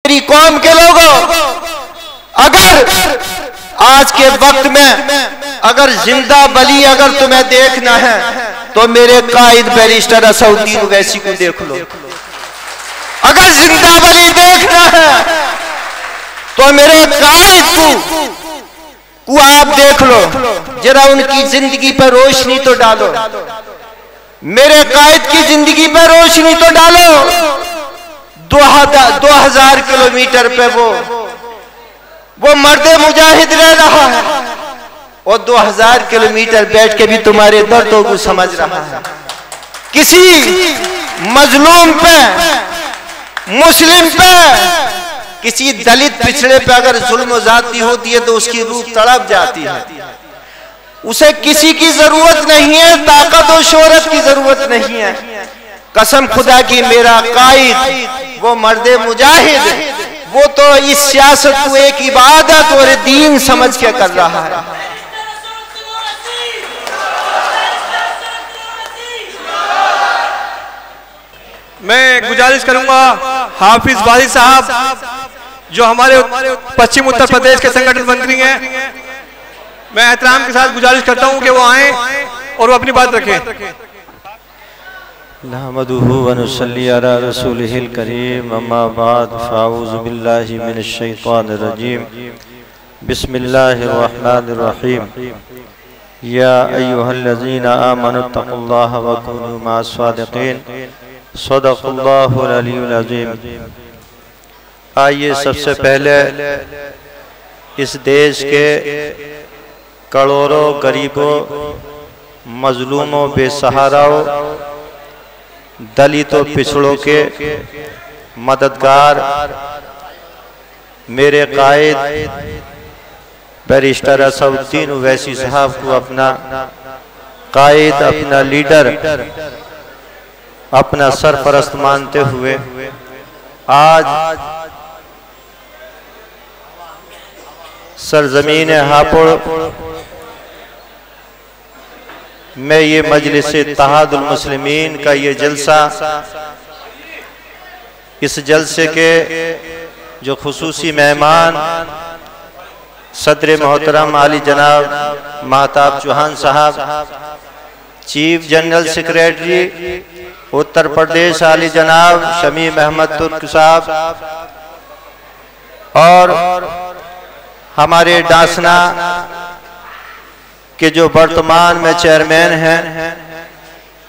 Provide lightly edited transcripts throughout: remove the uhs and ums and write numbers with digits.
मेरी कौम के लोगों, अगर आज के वक्त में अगर जिंदा बली अगर तुम्हें देखना है तो मेरे कायद बैरिस्टर असदुद्दीन ओवैसी को देख लो। अगर जिंदा बली देखना है तो मेरे कायद को आप देख लो, जरा उनकी जिंदगी पर रोशनी तो डालो, मेरे कायद की जिंदगी पर रोशनी तो डालो। 2000 किलोमीटर पे वो मर्दे मुजाहिद रह रहा है और 2000 किलोमीटर बैठ के भी तुम्हारे दर्दों को समझ रहा है। किसी मजलूम पे, मुस्लिम पे, किसी दलित पिछड़े पे अगर जुल्म ज्यादती होती है तो उसकी रूह तड़प जाती है। उसे किसी की जरूरत नहीं है, ताकत और शोहरत की जरूरत नहीं है। कसम खुदा की मेरा कायद वो मर्दे मुजाहिद, वो तो इस सियासत को एक इबादत और दीन समझ के कर रहा है। मैं गुजारिश करूंगा हाफिज वाली साहब जो हमारे पश्चिम उत्तर प्रदेश के संगठन मंत्री हैं, मैं एहतराम के साथ गुजारिश करता हूं कि वो आए और वो अपनी बात रखें। नहमदुहु व नुसल्ली अला रसूलिहिल करीम, अम्मा बाद, फ़अऊज़ु बिल्लाहि मिनश शैतानिर रजीम, बिस्मिल्लाहिर रहमानिर रहीम। या अय्युहल्लज़ीना आमनुत्तक़ुल्लाह व कूनू मअस सादिक़ीन, सदक़ल्लाहुल अलीयुल अज़ीम। आइए सबसे पहले इस देश के करोड़ों गरीबों, मजलूमों, बेसहाराओं, दलितों, पिछड़ों के मददगार मेरे कायद बैरिस्टर असदुद्दीन ओवैसी साहब को अपना कायद, अपना लीडर, अपना सरपरस्त मानते हुए आज सरजमीन हापुड़ में ये मजलिस इत्तेहादुल मुस्लिमीन का ये जलसा, इस जलसे के जो खुसूसी मेहमान सदर मोहतरम आली जनाब महताब चौहान साहब, chief general secretary Uttar Pradesh आली जनाब शमीम अहमद तुर्क साहब, और हमारे डासना के जो वर्तमान में चेयरमैन हैं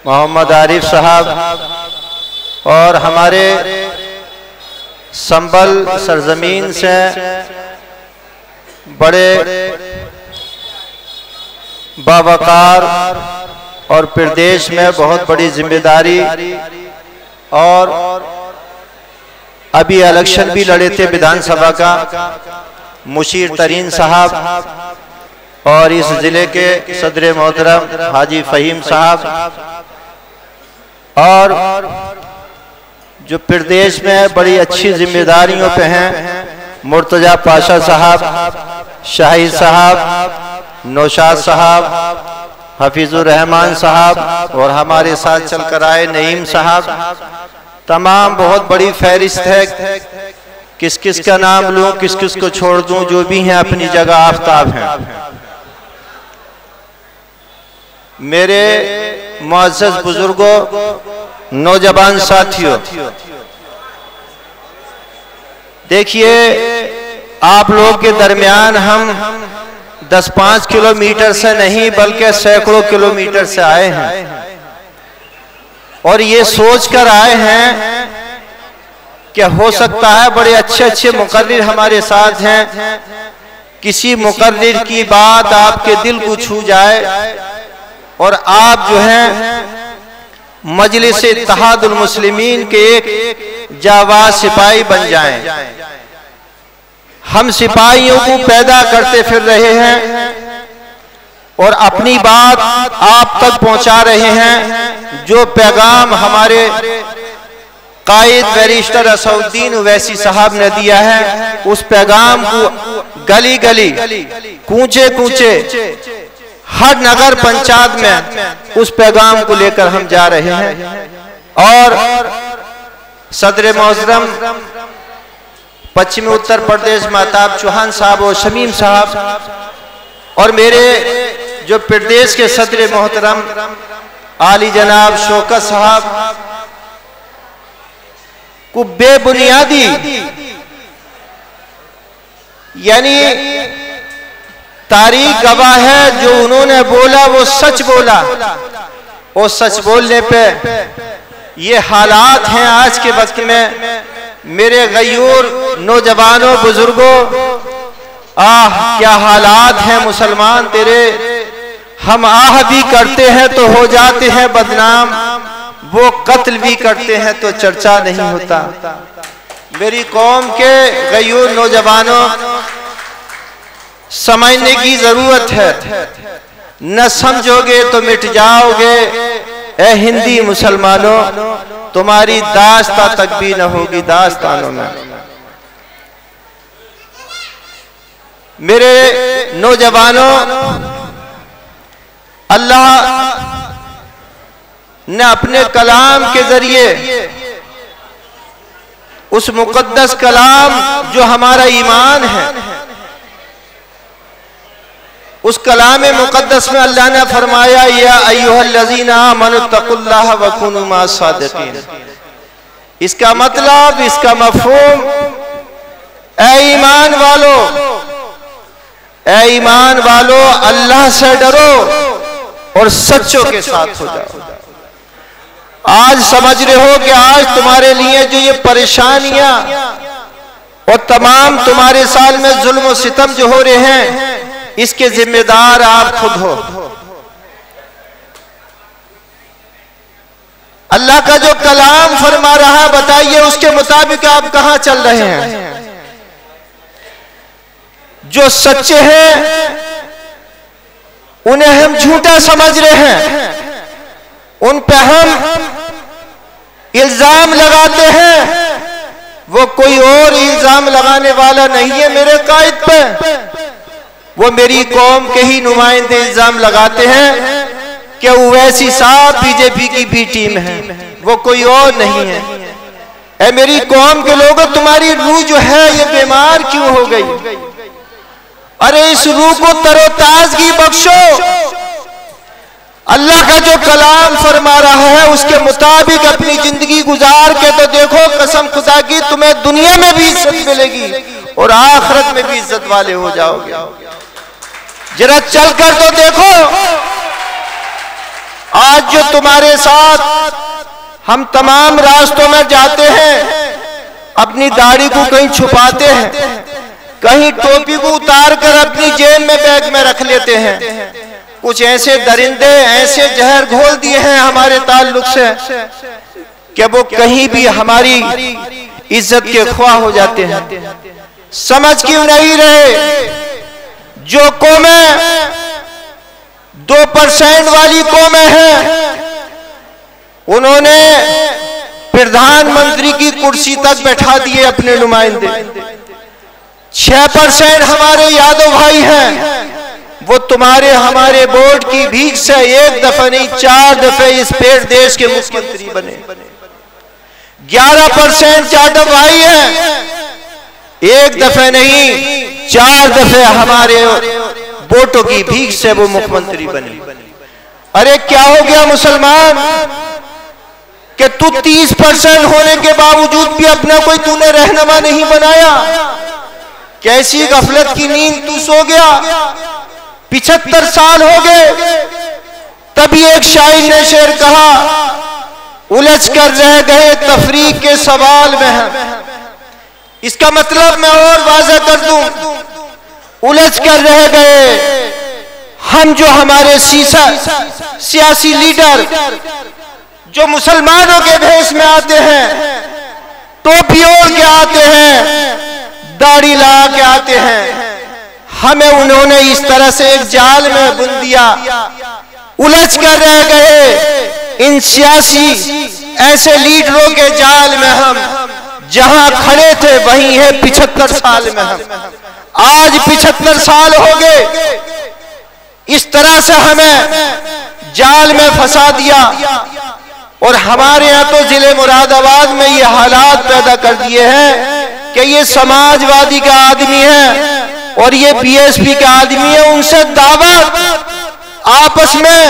मोहम्मद आरिफ साहब, और हमारे संबल सरजमीन से बड़े बावकार और प्रदेश में बहुत बड़ी जिम्मेदारी, और अभी इलेक्शन भी लड़े थे विधानसभा का, मुशीर तरीन साहब, और इस जिले के सदर मोहतरम हाजी फहीम साहब, और जो प्रदेश में बड़ी अच्छी जिम्मेदारियों पे हैं मुर्तजा पाशा साहब, शाहिद साहब, नौशाद साहब, हफीजुर रहमान साहब, और हमारे साथ चलकर आए नईम साहब। तमाम बहुत बड़ी फहरिस्त है, किस किस का नाम लूं, किस किस को छोड़ दूं, जो भी हैं अपनी जगह आफ्ताब हैं। मेरे मुअज़्ज़ज़ बुजुर्गों, नौजवान साथियों, देखिए आप लोग के दरमियान हम 10-5 किलोमीटर से नहीं बल्कि सैकड़ों किलोमीटर से आए हैं, और ये सोच कर आए हैं कि हो सकता है बड़े अच्छे अच्छे मुकर्रिर हमारे साथ हैं, किसी मुकर्रिर की बात आपके दिल को छू जाए और आप जो हैं मजलिस इत्तेहादुल मुस्लिमीन के एक जावाज सिपाही बन जाएं। हम सिपाहियों को पैदा करते फिर रहे हैं और अपनी बात आप तक पहुंचा रहे हैं। जो पैगाम हमारे कायद बैरिस्टर असदुद्दीन ओवैसी साहब ने दिया है, उस पैगाम को गली गली, कूचे कूचे, हर नगर पंचायत में उस पैगाम को लेकर हम जा रहे हैं। और सदर मोहतरम पश्चिमी उत्तर प्रदेश महताब चौहान साहब और शमीम साहब और मेरे जो प्रदेश के सदर मोहतरम आली जनाब शौकत साहब को बेबुनियादी यानी तारीख गवाह है, जो उन्होंने बोला वो सच बोला और सच बोलने पे ये हालात हैं आज के वक्त में। मेरे गयूर नौजवानों बुजुर्गों, क्या हालात हैं मुसलमान तेरे। हम आह भी करते हैं तो हो जाते हैं बदनाम, वो कत्ल भी करते हैं तो चर्चा नहीं होता। मेरी कौम के गयूर नौजवानों, समझने की जरूरत है, न समझोगे तो मिट जाओगे। ए हिंदी मुसलमानों, तुम्हारी दास्ता तक भी न होगी दास्तानों में। मेरे नौजवानों, अल्लाह ने अपने कलाम के जरिए, उस मुकद्दस कलाम जो हमारा ईमान है, उस कलाम मुकद्दस में अल्लाह ने फरमाया या अय्युहल्लज़ीना आमनुत्तकुल्लाह वकुनू मास सादिकीन। इसका मतलब, इसका मफ़हूम, ऐ ईमान वालो, ऐ ईमान वालो अल्लाह से डरो और सच्चों के साथ हो जाओ। आज समझ रहे हो कि आज तुम्हारे लिए जो ये परेशानियां और तमाम तुम्हारे साल में जुल्म और सितम जो हो रहे हैं, इसके जिम्मेदार आप खुद हो। अल्लाह का जो कलाम फरमा रहा है, बताइए उसके मुताबिक आप कहां चल रहे हैं। जो सच्चे हैं उन्हें हम झूठा समझ रहे हैं, उन पे हम इल्जाम लगाते हैं। वो कोई और इल्जाम लगाने वाला नहीं है मेरे कायद पे, वो मेरी कौम के ही नुमाइंदे इल्जाम लगाते हैं कि ओवैसी साहब बीजेपी की बी टीम है, वो कोई और नहीं है। ऐ मेरी कौम के लोगों, तुम्हारी रूह जो है ये बीमार क्यों हो गई? अरे इस रूह को तरोताजगी बख्शो। अल्लाह का जो कलाम फरमा रहा है उसके मुताबिक अपनी जिंदगी गुजार के तो देखो, कसम खुदा की तुम्हें दुनिया में भी इज्जत मिलेगी और आखिरत में भी इज्जत वाले हो जाओगे। जरा चल कर तो देखो, आज जो तुम्हारे साथ हम तमाम रास्तों में जाते हैं, अपनी दाढ़ी को कहीं छुपाते हैं, कहीं टोपी को उतार कर अपनी जेब में बैग में रख लेते हैं। कुछ ऐसे दरिंदे ऐसे जहर घोल दिए हैं हमारे ताल्लुक से कि वो कहीं भी हमारी इज्जत के ख्वाह हो जाते हैं। समझ क्यों नहीं रहे? जो कौमें 2% वाली कौमें हैं, उन्होंने प्रधानमंत्री की कुर्सी तक बैठा दिए अपने नुमाइंदे। 6% हमारे यादव भाई हैं, वो तुम्हारे हमारे बोर्ड की भीख से एक दफा नहीं 4 दफे इस पेड़ देश के मुख्यमंत्री बने। 11% जाटव भाई हैं, एक दफे नहीं 4 दफे हमारे वोटों की भीख से वो मुख्यमंत्री बने। अरे क्या हो गया मुसलमान कि तू 30% होने के बावजूद भी अपना कोई तूने रहनुमा नहीं बनाया? कैसी गफलत की नींद तू सो गया? 75 साल हो गए, तभी एक शायर ने शेर कहा, उलझ कर रह गए तफरीक के सवाल में हम। इसका मतलब मैं और वाज़ेह कर दूं, उलझ कर रह गए हम, जो हमारे सियासी लीडर जो मुसलमानों के भेष में आते हैं, टोपी ओढ़ के आते हैं, दाढ़ी लगा के आते हैं, हमें उन्होंने इस तरह से एक जाल में बुन दिया। उलझ कर रह गए इन सियासी ऐसे लीडरों के जाल में हम, जहां खड़े थे वहीं है 75 साल में हम। आज 75 साल हो गए, इस तरह से हमें जाल में फंसा दिया। और हमारे यहाँ तो जिले मुरादाबाद में ये हालात पैदा कर दिए हैं कि ये समाजवादी का आदमी है और ये बीएसपी का आदमी है, उनसे दावत आपस में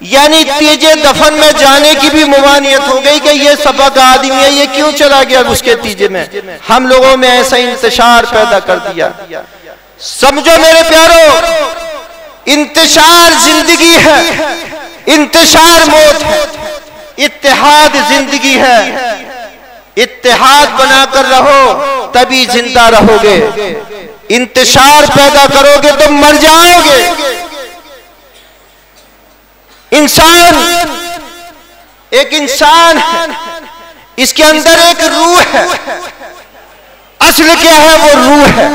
यानी तीजे दफन में जाने की भी मुमानियत हो गई कि ये सपा का आदमी है, ये क्यों चला गया उसके तीजे में। हम लोगों में ऐसा इंतशार पैदा कर दिया। समझो मेरे प्यारो, इंतशार जिंदगी है, इंतशार मौत है, इत्तेहाद जिंदगी है। इत्तेहाद बनाकर रहो तभी जिंदा रहोगे, इंतशार पैदा करोगे तो मर जाओगे। इंसान एक इंसान है, इसके अंदर एक रूह है। असल क्या है? वो रूह है।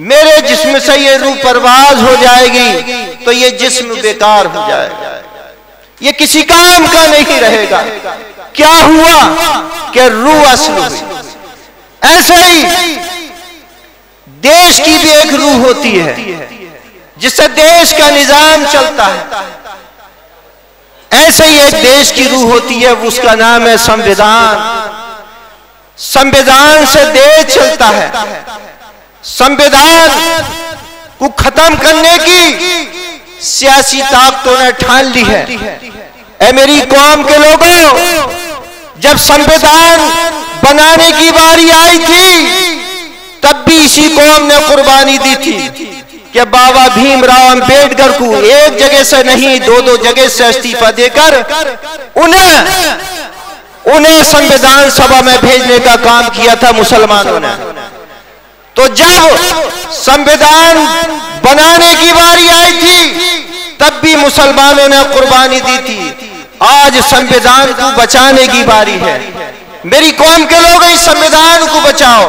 मेरे जिस्म से ये रूह परवाज हो जाएगी तो ये जिस्म बेकार हो जाएगा, ये किसी काम का नहीं रहेगा। क्या हुआ कि रूह असल हुई। ऐसे ही देश की भी एक रूह होती है जिससे देश का निजाम चलता है। ऐसे ही एक देश की रूह होती है, उसका नाम है संविधान। संविधान से देश चलता है। संविधान को खत्म करने की सियासी ताकतों ने ठान ली है। ऐ मेरी कौम के लोगों, जब संविधान बनाने की बारी आई थी तब भी इसी कौम ने कुर्बानी दी थी कि बाबा भीमराव अंबेडकर को एक जगह से नहीं, दो दो जगह से इस्तीफा देकर उन्हें संविधान सभा में भेजने का काम किया था मुसलमानों ने। तो जब संविधान बनाने की बारी आई थी तब भी मुसलमानों ने कुर्बानी दी थी। आज संविधान को बचाने की बारी है। मेरी कौम के लोग इस संविधान को बचाओ।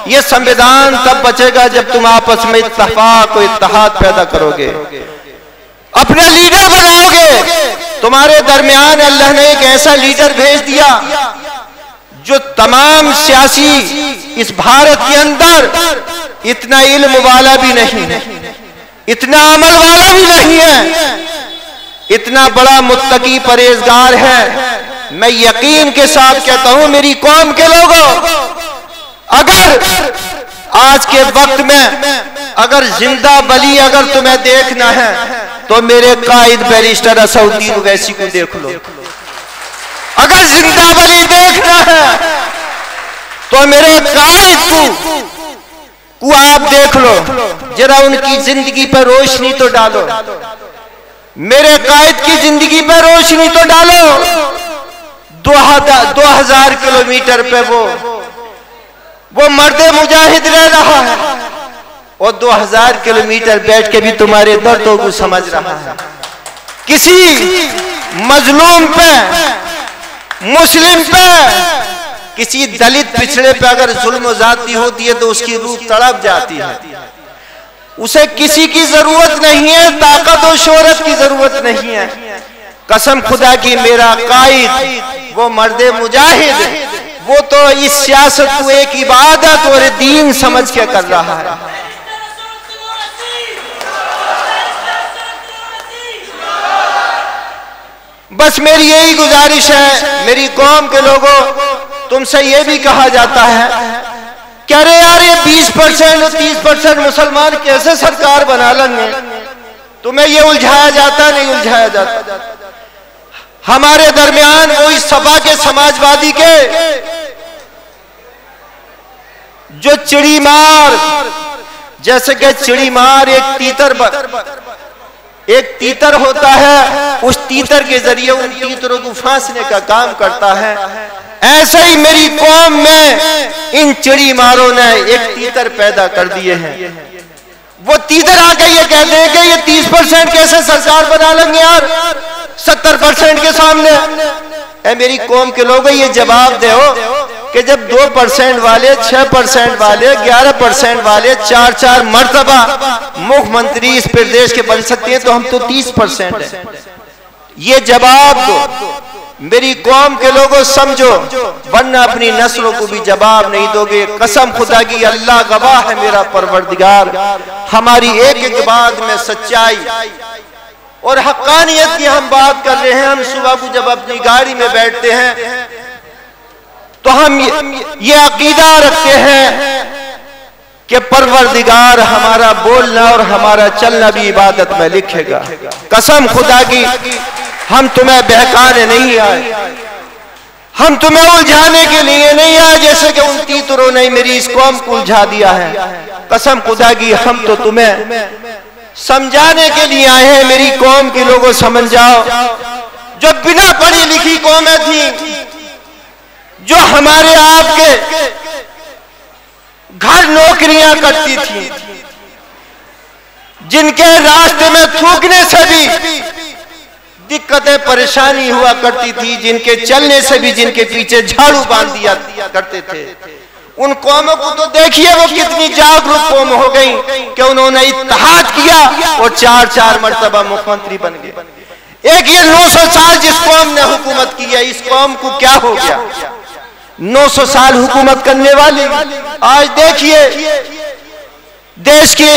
ये संविधान तब बचेगा जब तुम आपस में इत्तेफाक और इत्तेहाद पैदा करोगे, अपने लीडर बनाओगे। तुम्हारे दरमियान अल्लाह ने एक ऐसा लीडर भेज दिया जो तमाम सियासी इस भारत के अंदर इतना इल्म वाला भी नहीं है, इतना अमल वाला भी नहीं है, इतना बड़ा मुत्तकी परहेजगार है। मैं यकीन के साथ कहता हूं मेरी कौम के लोगों, अगर आज के वक्त में अगर जिंदा बली अगर तुम्हें देखना है तो मेरे कायद बैरिस्टर असदुद्दीन ओवैसी को देख लो। अगर जिंदा बली देखना है तो मेरे कायद को आप देख लो, जरा उनकी जिंदगी पर रोशनी तो डालो। मेरे कायद की जिंदगी पर रोशनी तो डालो। 2000 किलोमीटर पे वो मर्दे मुजाहिद रह रहा है और 2000 किलोमीटर बैठ के भी तुम्हारे दर्दों को समझ रहा है। किसी मजलूम पे, मुस्लिम पे, किसी दलित पिछड़े पे अगर जुल्म ज्यादती होती है तो उसकी रूह तड़प जाती है। उसे किसी की जरूरत नहीं है, ताकत और शोहरत की जरूरत नहीं है। कसम खुदा की मेरा कायद वो मर्दे मुजाहिद, वो तो इस सियासत को एक इबादत और दीन समझ के कर रहा है। बस मेरी यही गुजारिश है मेरी कौम के लोगों, तुमसे ये भी कहा जाता है कि अरे यार ये 20% और 30% मुसलमान कैसे सरकार बना लेंगे। तुम्हें ये उलझाया जाता नहीं उलझाया जाता। हमारे दरमियान वो इस सपा के समाजवादी के जो चिड़ी मार, जैसे कि चिड़ी मार एक तीतर होता है, उस तीतर के जरिए उन तीतरों को फांसने का काम करता है। ऐसे ही मेरी कौम में इन चिड़ी मारों ने एक तीतर पैदा कर दिए हैं। वो तीतर आके ये कहते हैं कि ये 30% कैसे सरकार बना लेंगे यार 70% के सामने। ऐ मेरी कौम के लोगों ये जवाब दो कि जब 2% वाले, 6% वाले, 11% वाले 4 मर्तबा मुख्यमंत्री इस प्रदेश के बन सकते हैं तो हम तो 30% हैं। ये जवाब दो मेरी कौम के लोगों, समझो, वरना अपनी नस्लों को भी जवाब नहीं दोगे। कसम खुदा की, अल्लाह गवाह है मेरा परवरदिगार, हमारी एक एक बात में सच्चाई और हक्कानियत की हम बात कर रहे हैं। हम सुबह को जब अपनी गाड़ी में बैठते हैं तो हम ये अकीदा रखते हैं कि परवरदिगार हमारा बोलना और हमारा चलना भी इबादत में लिखेगा। कसम खुदा की, हम तुम्हें बहकाने नहीं आए, हम तुम्हें उलझाने के लिए नहीं आए, जैसे कि उन तीतरों ने मेरी इस कौम को उलझा दिया है। कसम खुदा की, हम तो तुम्हें समझाने के लिए आए हैं। मेरी कौम के लोगों समझ जाओ, जो बिना पढ़ी लिखी कौमें थी, जो हमारे आपके घर नौकरियां करती थी, जिनके रास्ते में थूकने से भी दिक्कतें परेशानी हुआ करती थी, जिनके चलने से भी जिनके पीछे झाड़ू बांध दिया करते थे, उन कौमों को तो देखिए वो कितनी जागरूक कौम हो गई कि उन्होंने इत्तेहाद किया और 4-4 मर्तबा मुख्यमंत्री बन गए। एक ये 900 साल जिस कौम ने हुकूमत की है, इस कौम को क्या हो गया? 900 साल हुकूमत करने वाली आज देखिए देश के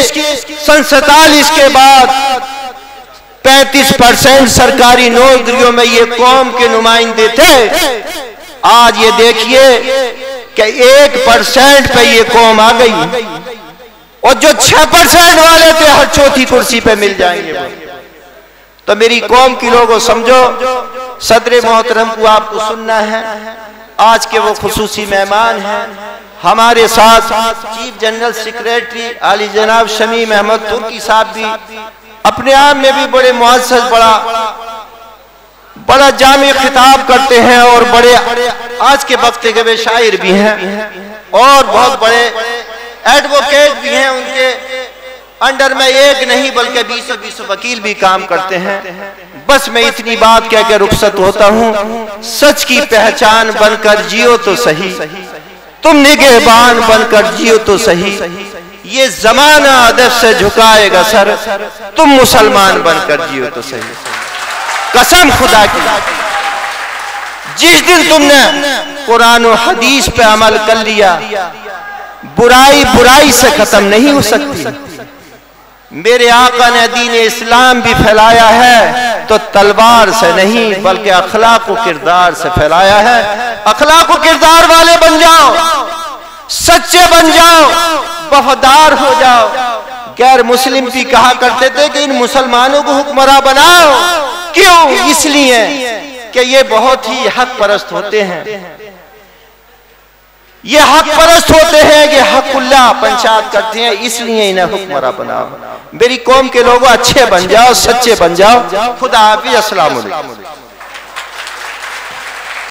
47 के बाद 35% सरकारी नौकरियों में ये कौम के नुमाइंदे थे। आज ये देखिए कि 1% पे ये कौम आ गई और जो 6% वाले थे हर चौथी कुर्सी पे मिल जाएंगे। तो मेरी कौम की लोगों समझो, सदर मोहतरम को आपको सुनना है। आज के वो खुसूसी मेहमान हैं हमारे साथ, चीफ जनरल सेक्रेटरी आली जनाब शमीम अहमद तुर्की साहब भी अपने आप में भी बड़े मुअज़्ज़ज़, बड़ा जामी खिताब करते हैं और बड़े आज के वक्त के वे शायर भी हैं और बहुत बड़े एडवोकेट भी हैं। उनके अंडर में एक नहीं बल्कि 20 वकील भी काम करते हैं। बस मैं इतनी बात कह के रुखसत होता हूँ। सच की पहचान बनकर जियो तो सही, तुम निगहबान बनकर जियो तो सही, ये जमाना अदब से झुकाएगा सर, तुम मुसलमान बनकर जियो तो सही। कसम खुदा की, जिस दिन तुमने कुरान और हदीस पे अमल कर लिया, बुराई बुराई से खत्म नहीं हो सकती। मेरे आका ने दीन इस्लाम भी फैलाया है तो तलवार से नहीं बल्कि अखलाक व किरदार से फैलाया है। अखलाक व किरदार वाले बन जाओ, सच्चे बन जाओ, वफादार हो जाओ। गैर मुस्लिम भी कहा करते थे कि इन मुसलमानों को हुक्मरान बनाओ। क्यों? इसलिए कि ये बहुत ही हक परस्त होते हैं, ये हक परस्त होते हैं कि हकुल्ला पंचायत करते हैं, इसलिए इन्हें हुक्मरान बनाओ। मेरी कौम के लोगों अच्छे बन जाओ, सच्चे बन जाओ। खुदा हाफिज़। अस्सलाम वालेकुम।